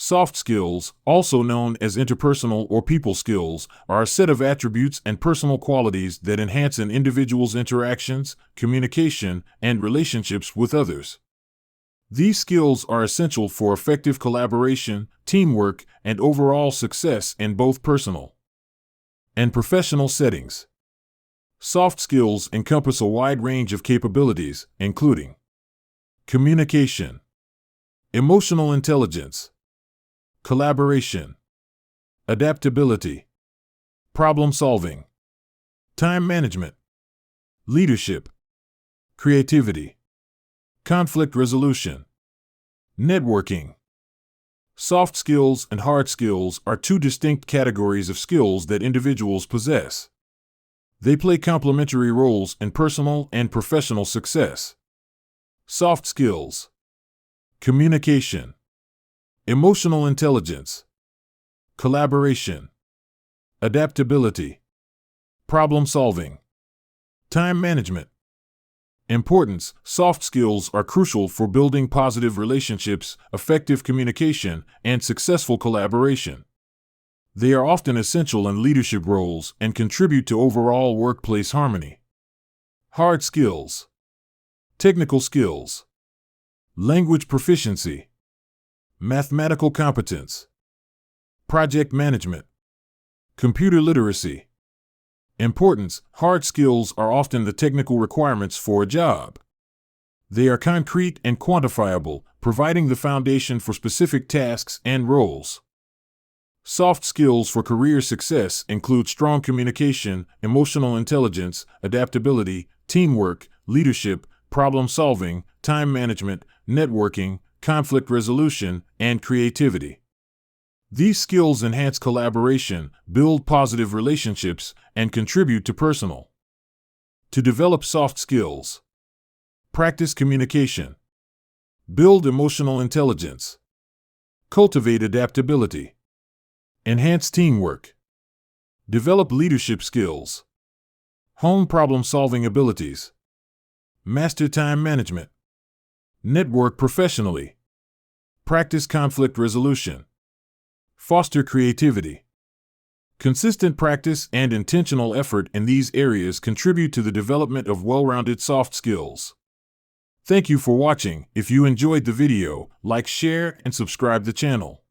Soft skills, also known as interpersonal or people skills, are a set of attributes and personal qualities that enhance an individual's interactions, communication, and relationships with others. These skills are essential for effective collaboration, teamwork, and overall success in both personal and professional settings. Soft skills encompass a wide range of capabilities, including communication, emotional intelligence, collaboration, adaptability, problem solving, time management, leadership, creativity, conflict resolution, networking. Soft skills and hard skills are two distinct categories of skills that individuals possess. They play complementary roles in personal and professional success. Soft skills: communication, emotional intelligence, collaboration, adaptability, problem solving, time management. Importance: soft skills are crucial for building positive relationships, effective communication, and successful collaboration. They are often essential in leadership roles and contribute to overall workplace harmony. Hard skills: technical skills, language proficiency, mathematical competence, project management, computer literacy. Importance: hard skills are often the technical requirements for a job. They are concrete and quantifiable, providing the foundation for specific tasks and roles. Soft skills for career success include strong communication, emotional intelligence, adaptability, teamwork, leadership, problem solving, time management, networking, conflict resolution, and creativity. These skills enhance collaboration, build positive relationships, and contribute to personal. To develop soft skills: practice communication, build emotional intelligence, cultivate adaptability, enhance teamwork, develop leadership skills, hone problem-solving abilities, master time management, network professionally, practice conflict resolution, foster creativity. Consistent practice and intentional effort in these areas contribute to the development of well-rounded soft skills. Thank you for watching. If you enjoyed the video, like, share, and subscribe the channel.